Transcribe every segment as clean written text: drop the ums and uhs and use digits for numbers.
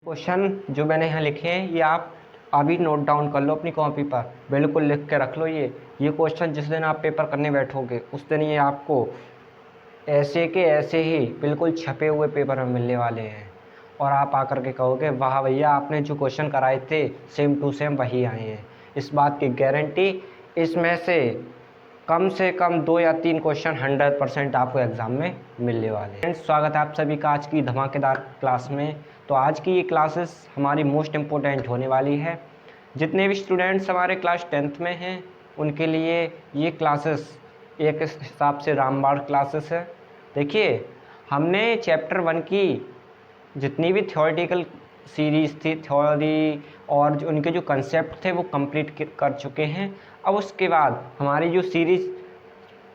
Question जो मैंने यहाँ लिखे हैं ये आप अभी नोट डाउन कर लो अपनी कॉपी पर, बिल्कुल लिख के रख लो। ये क्वेश्चन जिस दिन आप पेपर करने बैठोगे उस दिन ये आपको ऐसे के ऐसे ही बिल्कुल छपे हुए पेपर में मिलने वाले हैं और आप आकर के कहोगे वाह भैया आपने जो क्वेश्चन कराए थे सेम टू सेम वही आए हैं। इस बात की गारंटी, इसमें से कम 2 या 3 क्वेश्चन 100% आपको एग्ज़ाम में मिलने वाले हैं। स्वागत है आप सभी का आज की धमाकेदार क्लास में। तो आज की ये क्लासेस हमारी मोस्ट इम्पोर्टेंट होने वाली है। जितने भी स्टूडेंट्स हमारे क्लास 10th में हैं उनके लिए ये क्लासेस एक हिसाब से रामबाण क्लासेस है। देखिए हमने चैप्टर 1 की जितनी भी थ्योरेटिकल सीरीज़ थी, थ्योरी और जो उनके जो कंसेप्ट थे वो कंप्लीट कर चुके हैं। अब उसके बाद हमारी जो सीरीज़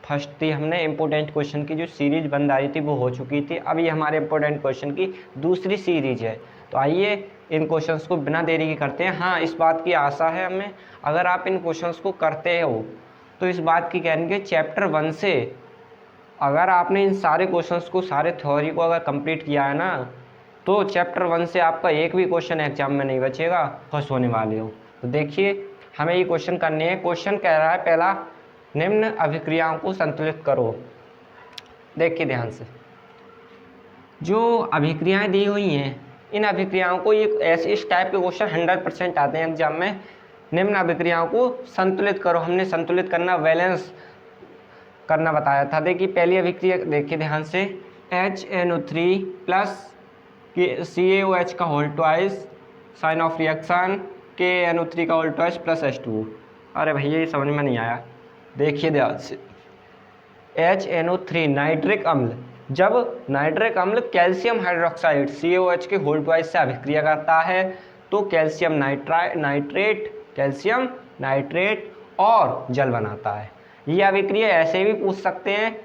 फर्स्ट थी, हमने इम्पोर्टेंट क्वेश्चन की जो सीरीज़ बन रही थी वो हो चुकी थी। अब ये हमारे इम्पोर्टेंट क्वेश्चन की दूसरी सीरीज है। तो आइए इन क्वेश्चंस को बिना देरी के करते हैं। हाँ, इस बात की आशा है हमें, अगर आप इन क्वेश्चंस को करते हो तो इस बात की कहेंगे चैप्टर 1 से अगर आपने इन सारे क्वेश्चंस को, सारे थ्योरी को अगर कंप्लीट किया है ना, तो चैप्टर 1 से आपका एक भी क्वेश्चन एग्जाम में नहीं बचेगा, फर्स्ट होने वाले हो। तो देखिए हमें ये क्वेश्चन करने हैं। क्वेश्चन कह रहा है पहला, निम्न अभिक्रियाओं को संतुलित करो। देखिए ध्यान से, जो अभिक्रियाएं दी हुई हैं इन अभिक्रियाओं को, ये ऐसे इस टाइप के क्वेश्चन 100% आते हैं एग्जाम में। निम्न अभिक्रियाओं को संतुलित करो, हमने संतुलित करना, बैलेंस करना बताया था। देखिए पहली अभिक्रिया देखिए ध्यान से, HNO3 प्लस CaOH का whole twice, sign of reaction KNO3 का होल ट्वाइस प्लस H2O। अरे भैया ये समझ में नहीं आया। देखिए ध्यान से, HNO3 नाइट्रिक अम्ल, जब नाइट्रिक अम्ल कैल्शियम हाइड्रोक्साइड CaOH के होल ट्वाइस से अभिक्रिया करता है तो कैल्शियम नाइट्रेट, कैल्शियम नाइट्रेट और जल बनाता है। ये अभिक्रिया ऐसे भी पूछ सकते हैं,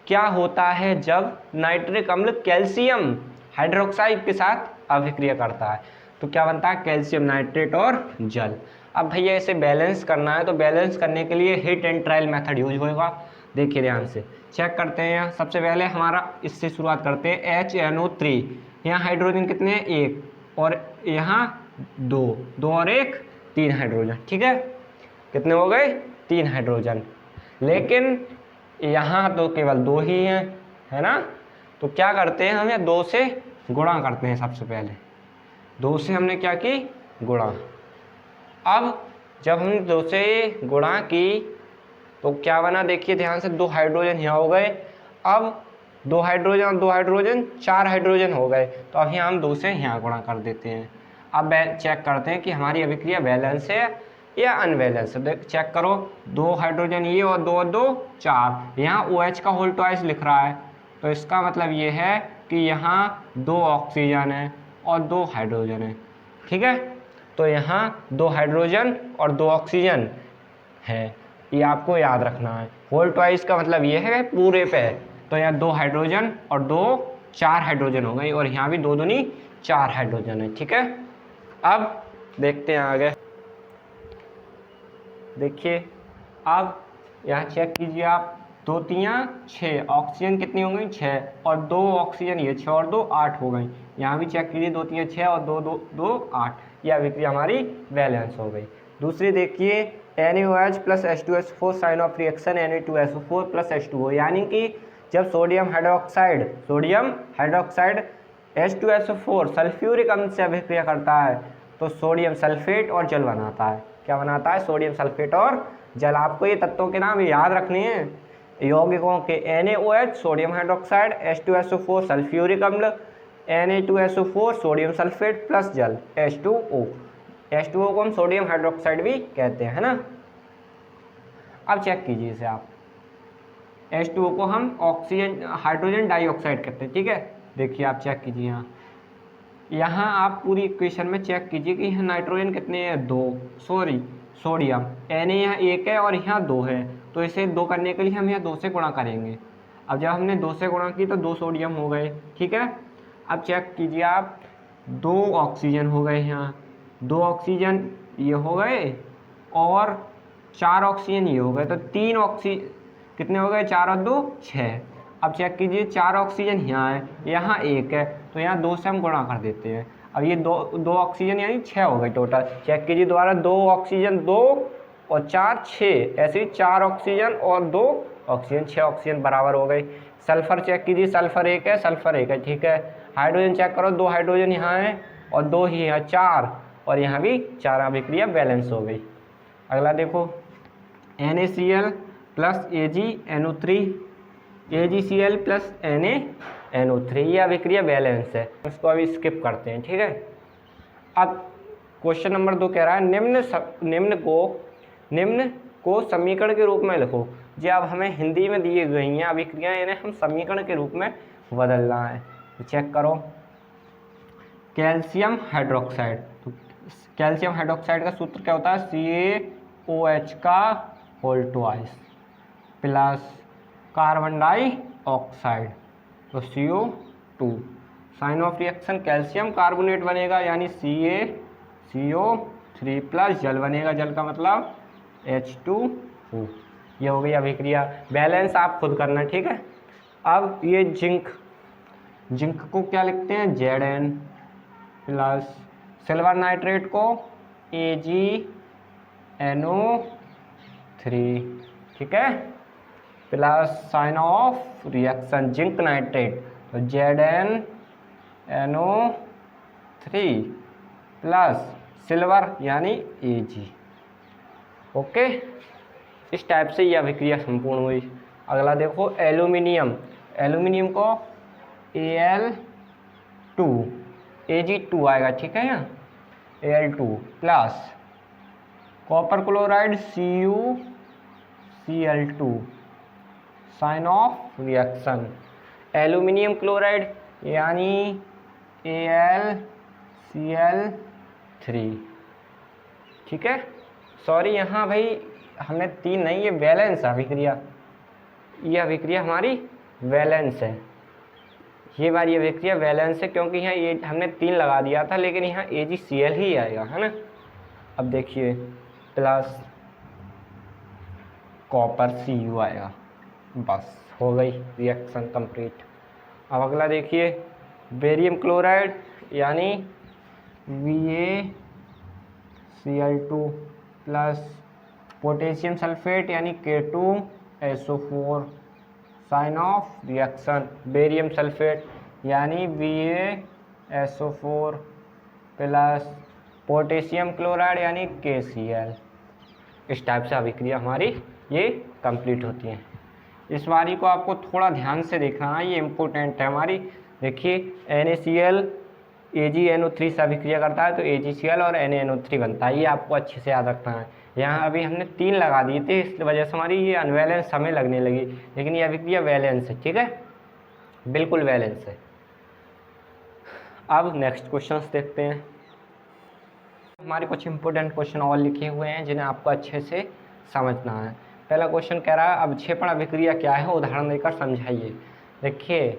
क्या होता है जब नाइट्रिक अम्ल कैल्शियम हाइड्रोक्साइड के साथ अभिक्रिया करता है, तो क्या बनता है, कैल्शियम नाइट्रेट और जल। अब भैया इसे बैलेंस करना है तो बैलेंस करने के लिए hit and trial method use होगा। देखिए ध्यान से चेक करते हैं। सबसे पहले हमारा इससे शुरुआत करते हैं, HNO3, यहाँ हाइड्रोजन कितने हैं, 1 और यहाँ 2 और 1 3 हाइड्रोजन। ठीक है, कितने हो गए, 3 हाइड्रोजन। लेकिन यहाँ तो केवल 2 ही हैं, है ना। तो क्या करते हैं, हमें 2 से गुणा करते हैं। सबसे पहले 2 से हमने क्या की, गुणा। अब जब हमने 2 से गुणा की तो क्या बना, देखिए ध्यान से, 2 हाइड्रोजन यहाँ हो गए। अब 2 हाइड्रोजन और 2 हाइड्रोजन 4 हाइड्रोजन हो गए। तो अब यहाँ हम 2 से यहाँ गुणा कर देते हैं। अब चेक करते हैं कि हमारी अभिक्रिया बैलेंस है या अनबैलेंस है। चेक करो, 2 हाइड्रोजन ये और 2 और 2 4, यहाँ OH का होल ट्वाइस लिख रहा है, तो इसका मतलब ये है कि यहाँ 2 ऑक्सीजन है और 2 हाइड्रोजन है। ठीक है, तो यहाँ 2 हाइड्रोजन और 2 ऑक्सीजन है, ये आपको याद रखना है। होल ट्वाइस का मतलब ये है पूरे पे है, तो यहाँ 2 हाइड्रोजन और 2 4 हाइड्रोजन हो गई, और यहाँ भी 2 दूनी 4 हाइड्रोजन है। ठीक है, अब देखते हैं आगे। देखिए अब यहाँ चेक कीजिए आप, 2 3 6, ऑक्सीजन कितनी हो गई, 6 और 2 ऑक्सीजन, ये 6 और 2 8 हो गई। यहाँ भी चेक कीजिए, 2 3 6 और 2 2 2 8, यह अभिक्रिया हमारी बैलेंस हो गई। दूसरी देखिए, NaOH plus H2SO4, sign of reaction Na2SO4 plus H2O, यानी कि जब सोडियम हाइड्रोक्साइड H2SO4 सल्फ्यूरिक अम्ल से अभिक्रिया करता है तो सोडियम सल्फेट और जल बनाता है। क्या बनाता है, सोडियम सल्फेट और जल। आपको ये तत्वों के नाम याद रखने हैं यौगिकों के, NaOH sodium hydroxide, H2SO4 sulphuric अम्ल, Na2SO4 सोडियम सल्फेट प्लस जल H2O। H2O को हम सोडियम हाइड्रोक्साइड भी कहते हैं, है ना। अब चेक कीजिए इसे आप, H2O को हम ऑक्सीजन हाइड्रोजन डाइऑक्साइड कहते हैं। ठीक है, देखिए आप चेक कीजिए, यहाँ आप पूरी इक्वेशन में चेक कीजिए कि यहाँ नाइट्रोजन कितने हैं, 2, सोडियम Na यहाँ 1 है और यहाँ 2 है, तो इसे 2 करने के लिए हम यहाँ 2 से गुणा करेंगे। अब जब हमने 2 से गुणा की तो 2 सोडियम हो गए। ठीक है, अब चेक कीजिए आप, 2 ऑक्सीजन हो गए, यहाँ 2 ऑक्सीजन ये हो गए और 4 ऑक्सीजन ये हो गए, तो 3 ऑक्सीजन कितने हो गए, 4 और 2 6। अब चेक कीजिए, 4 ऑक्सीजन यहाँ है, यहाँ 1 है, तो यहाँ 2 से हम गुणा कर देते हैं। अब ये दो दो ऑक्सीजन यानी 6 हो गए टोटल। चेक कीजिए दोबारा, 2 ऑक्सीजन 2 और 4 6, ऐसे ही 4 ऑक्सीजन और 2 ऑक्सीजन, 6 ऑक्सीजन बराबर हो गए। सल्फर चेक कीजिए, सल्फर 1 है, सल्फर 1 है, ठीक है। हाइड्रोजन चेक करो, 2 हाइड्रोजन यहाँ है और 2 ही यहाँ, 4 और यहाँ भी 4 अभिक्रिया बैलेंस हो गई। अगला देखो, NaCl plus AgNO3, AgCl plus NaNO3, ये अभिक्रिया बैलेंस है, इसको अभी स्किप करते हैं, ठीक है। अब क्वेश्चन नंबर 2 कह रहा है निम्न को समीकरण के रूप में लिखो। जी अब हमें हिंदी में दिए गई हैं अभिक्रियाएं, इन्हें हम समीकरण के रूप में बदलना है। तो चेक करो, कैल्शियम हाइड्रोक्साइड, तो कैल्शियम हाइड्रोक्साइड का सूत्र क्या होता है, CaOH का whole twice plus carbon dioxide तो CO2, sign of reaction calcium carbonate बनेगा यानी CaCO3 प्लस जल बनेगा, जल का मतलब H2O। ये हो गई अभिक्रिया बैलेंस, आप खुद करना, ठीक है। अब ये जिंक को क्या लिखते हैं, Zn प्लस सिल्वर नाइट्रेट को AgNO3, ठीक है, plus sign of reaction zinc nitrate तो ZnNO3 प्लस सिल्वर यानी Ag। ओके, इस टाइप से यह अभिक्रिया संपूर्ण हुई। अगला देखो, एल्यूमिनियम को Al2 Ag2 आएगा, ठीक है, यहाँ Al2 plus copper chloride CuCl2, sign of reaction aluminium chloride यानी AlCl3, ठीक है। सॉरी यहाँ भाई हमने 3 नहीं, ये वैलेंस अभिक्रिया, ये अभिक्रिया हमारी वैलेंस है, ये वाली अभिक्रिया वैलेंस है, क्योंकि यहाँ ये हमने 3 लगा दिया था, लेकिन यहाँ AgCl ही आएगा, है ना। अब देखिए प्लस कॉपर Cu आएगा, बस हो गई रिएक्शन कंप्लीट। अब अगला देखिए, बेरियम क्लोराइड यानी BaCl2 प्लस पोटेशियम सल्फेट यानी K2SO4, sign of reaction barium sulphate यानी BaSO4 प्लस पोटेशियम क्लोराइड यानी KCl। इस टाइप से अभिक्रिया हमारी ये कंप्लीट होती है। इस बारी को आपको थोड़ा ध्यान से देखना है, ये इम्पोर्टेंट है हमारी। देखिए NaCl AgNO3 से अभिक्रिया करता है तो AgCl और NaNO3 बनता है, ये आपको अच्छे से याद रखना है। यहाँ अभी हमने 3 लगा दिए थे, इस वजह से हमारी ये अनवैलेंस हमें लगने लगी, लेकिन ये अभिक्रिया वैलेंस है, ठीक है, बिल्कुल वैलेंस है। अब नेक्स्ट क्वेश्चंस देखते हैं। हमारे कुछ इंपॉर्टेंट क्वेश्चन और लिखे हुए हैं जिन्हें आपको अच्छे से समझना है। पहला क्वेश्चन कह रहा है अवक्षेपण अभिक्रिया क्या है, उदाहरण देकर समझाइए। देखिए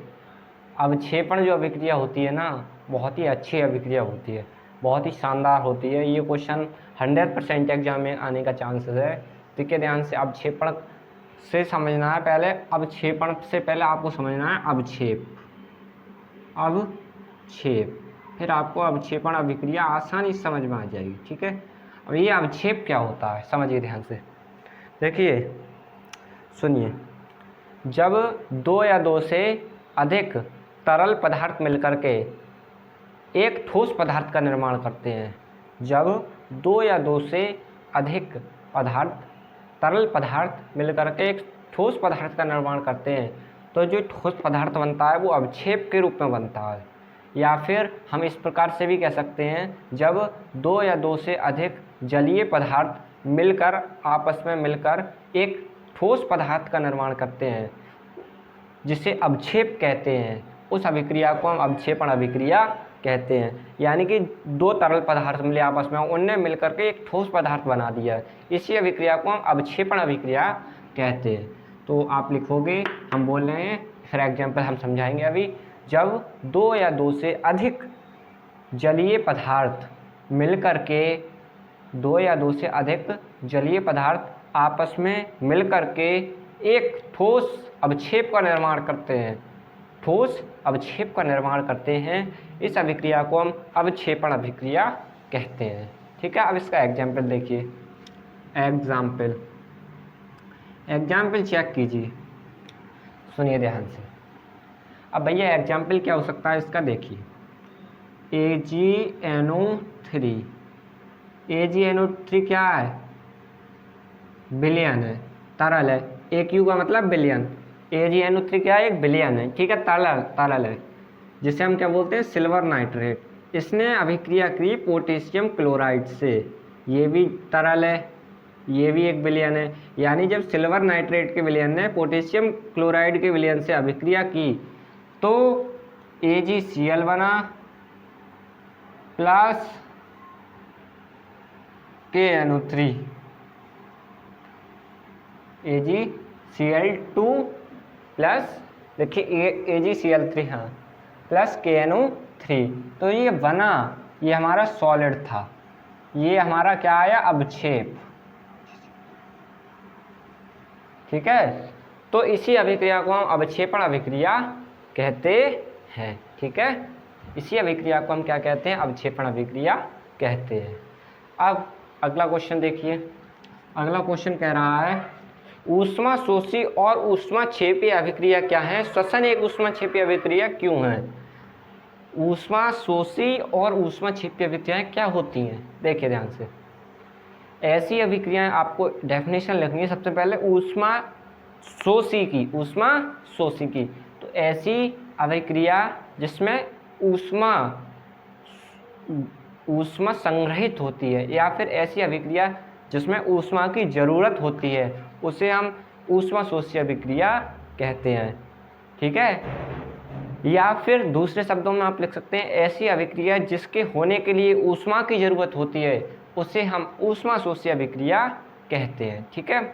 अवक्षेपण जो अभिक्रिया होती है ना, बहुत ही अच्छी अभिक्रिया होती है, बहुत ही शानदार होती है। ये क्वेश्चन 100% एग्जाम में आने का चांसेस है। देखिए ध्यान से, अवक्षेपण से समझना है पहले, अवक्षेपण से पहले आपको समझना है अवक्षेप, फिर आपको अवक्षेपण अभिक्रिया आसानी से समझ में आ जाएगी, ठीक है। अब ये अवक्षेप क्या होता है समझिए ध्यान से। देखिए सुनिए, जब 2 या 2 से अधिक तरल पदार्थ मिलकर के एक ठोस पदार्थ का निर्माण करते हैं, जब 2 या 2 से अधिक तरल पदार्थ मिलकर के एक ठोस पदार्थ का निर्माण करते हैं, तो जो ठोस पदार्थ बनता है वो अवक्षेप के रूप में बनता है। या फिर हम इस प्रकार से भी कह सकते हैं, जब 2 या 2 से अधिक जलीय पदार्थ मिलकर आपस में मिलकर एक ठोस पदार्थ का निर्माण करते हैं, जिसे अवक्षेप कहते हैं, उस अभिक्रिया को हम अवक्षेपण अभिक्रिया कहते हैं। यानी कि 2 तरल पदार्थ मिले आपस में, उनने मिलकर के एक ठोस पदार्थ बना दिया, इसी अभिक्रिया को हम अवक्षेपण अभिक्रिया कहते हैं। तो आप लिखोगे, हम बोल रहे हैं, फॉर एग्जाम्पल हम समझाएंगे अभी। जब 2 या 2 से अधिक जलीय पदार्थ मिलकर के 2 या 2 से अधिक जलीय पदार्थ आपस में मिलकर के एक ठोस अवक्षेप का निर्माण करते हैं, ठोस अवक्षेप का निर्माण करते हैं। इस अभिक्रिया को हम अवक्षेपण अभिक्रिया कहते हैं। ठीक है, अब इसका एग्जाम्पल देखिए। एग्जाम्पल चेक कीजिए, सुनिए ध्यान से। अब भैया एग्जाम्पल क्या हो सकता है इसका, देखिए AgNO3। AgNO3 क्या है, विलयन है, तरल है। AQ का मतलब विलयन, AgNO3 क्या है, एक विलयन है। ठीक है, तरल है, जिसे हम क्या बोलते हैं, सिल्वर नाइट्रेट। इसने अभिक्रिया की पोटेशियम क्लोराइड से, ये भी तरल है, ये भी एक विलयन है। यानी जब सिल्वर नाइट्रेट के विलयन ने पोटेशियम क्लोराइड के विलयन से अभिक्रिया की तो AgCl बना प्लस KNO3, AgCl2 प्लस, देखिए AgCl3, हाँ, प्लस KNO3। तो ये बना, ये हमारा सॉलिड था, ये हमारा क्या आया, अवक्षेप। ठीक है, तो इसी अभिक्रिया को हम अवक्षेपण अभिक्रिया कहते हैं। ठीक है, इसी अभिक्रिया को हम क्या कहते हैं, अवक्षेपण अभिक्रिया कहते हैं। अब अगला क्वेश्चन देखिए। अगला क्वेश्चन कह रहा है ऊष्मा शोषी और ऊष्माक्षेपी अभिक्रिया क्या है, श्वसन एक ऊष्माक्षेपी अभिक्रिया क्यों है। ऊष्मा शोषी और ऊष्माक्षेपी अभिक्रियाएं क्या होती हैं, देखिए ध्यान से। ऐसी अभिक्रियाएं आपको डेफिनेशन लिखनी है सबसे पहले, ऊष्मा शोषी की। तो ऐसी अभिक्रिया जिसमें ऊष्मा संग्रहित होती है, या फिर ऐसी अभिक्रिया जिसमें ऊष्मा की ज़रूरत होती है, उसे हम ऊष्मा शोषी अभिक्रिया कहते हैं। ठीक है, या फिर दूसरे शब्दों में आप लिख सकते हैं ऐसी अभिक्रिया जिसके होने के लिए ऊष्मा की ज़रूरत होती है, उसे हम ऊष्मा शोषी अभिक्रिया कहते हैं। ठीक है,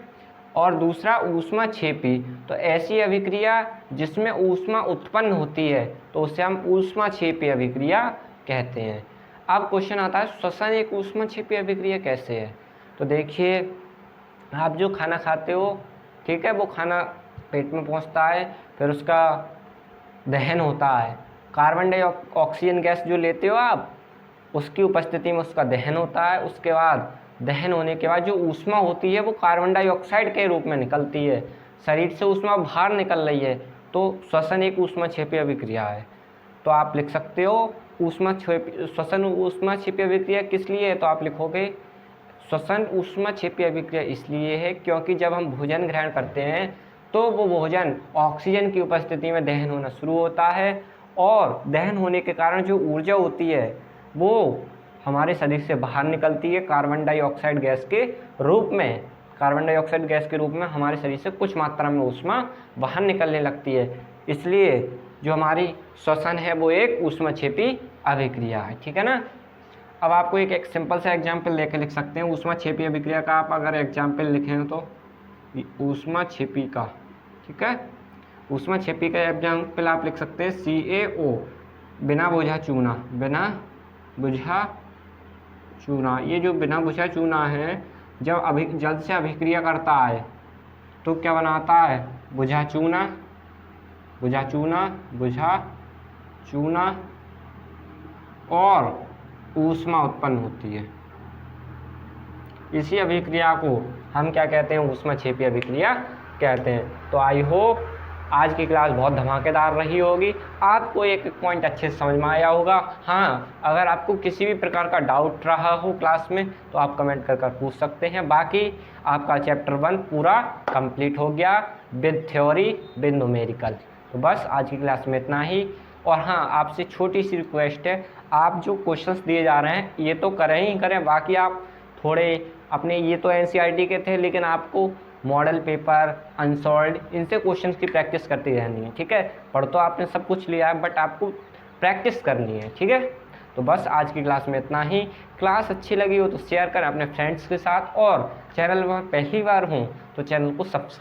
और दूसरा ऊष्माक्षेपी, तो ऐसी अभिक्रिया जिसमें ऊष्मा उत्पन्न होती है तो उसे हम ऊष्माक्षेपी अभिक्रिया कहते हैं। अब क्वेश्चन आता है श्वसन एक ऊष्माक्षेपी अभिक्रिया कैसे है। तो देखिए, आप जो खाना खाते हो, ठीक है, वो खाना पेट में पहुंचता है, फिर उसका दहन होता है। कार्बन डाइऑक्साइड ऑक्सीजन गैस जो लेते हो आप, उसकी उपस्थिति में उसका दहन होता है। उसके बाद दहन होने के बाद जो ऊष्मा होती है वो कार्बन डाइऑक्साइड के रूप में निकलती है, शरीर से ऊष्मा बाहर निकल रही है, तो श्वसन एक ऊष्माक्षेपी अभिक्रिया है। तो आप लिख सकते हो श्वसन ऊष्माक्षेपी अभिक्रिया किस लिए है, तो आप लिखोगे श्वसन ऊष्माक्षेपी अभिक्रिया इसलिए है क्योंकि जब हम भोजन ग्रहण करते हैं तो वो भोजन ऑक्सीजन की उपस्थिति में दहन होना शुरू होता है, और दहन होने के कारण जो ऊर्जा होती है वो हमारे शरीर से बाहर निकलती है कार्बन डाइऑक्साइड गैस के रूप में। कार्बन डाइऑक्साइड गैस के रूप में हमारे शरीर से कुछ मात्रा में ऊष्मा बाहर निकलने लगती है, इसलिए जो हमारी श्वसन है वो एक ऊष्माक्षेपी अभिक्रिया है। ठीक है ना। अब आपको एक सिंपल सा एग्जाम्पल लेके लिख सकते हैं ऊष्माक्षेपी अभिक्रिया का। आप अगर एग्जाम्पल लिखें तो ऊष्माक्षेपी का, ठीक है, ऊष्माक्षेपी का एग्जाम्पल आप लिख सकते हैं CaO, बिना बुझा चूना। ये जो बिना बुझा चूना है, जब जल से अभिक्रिया करता है तो क्या बनाता है, बुझा चूना, और ऊष्मा उत्पन्न होती है। इसी अभिक्रिया को हम क्या कहते हैं, ऊष्माक्षेपी अभिक्रिया कहते हैं। तो आई होप आज की क्लास बहुत धमाकेदार रही होगी, आपको एक पॉइंट अच्छे से समझ में आया होगा। हाँ, अगर आपको किसी भी प्रकार का डाउट रहा हो क्लास में तो आप कमेंट कर पूछ सकते हैं। बाकी आपका चैप्टर 1 पूरा कंप्लीट हो गया विद थ्योरी विद न्यूमेरिकल। तो बस आज की क्लास में इतना ही। और हाँ, आपसे छोटी सी रिक्वेस्ट है, आप जो क्वेश्चंस दिए जा रहे हैं ये तो करें ही करें, बाकी आप थोड़े अपने, ये तो NCERT के थे, लेकिन आपको मॉडल पेपर, अनसॉल्व्ड, इनसे क्वेश्चंस की प्रैक्टिस करती रहनी है। ठीक है, पढ़ तो आपने सब कुछ लिया है बट आपको प्रैक्टिस करनी है। ठीक है, तो बस आज की क्लास में इतना ही। क्लास अच्छी लगी हो तो शेयर करें अपने फ्रेंड्स के साथ, और चैनल पर पहली बार हूँ तो चैनल को सब्सक्राइब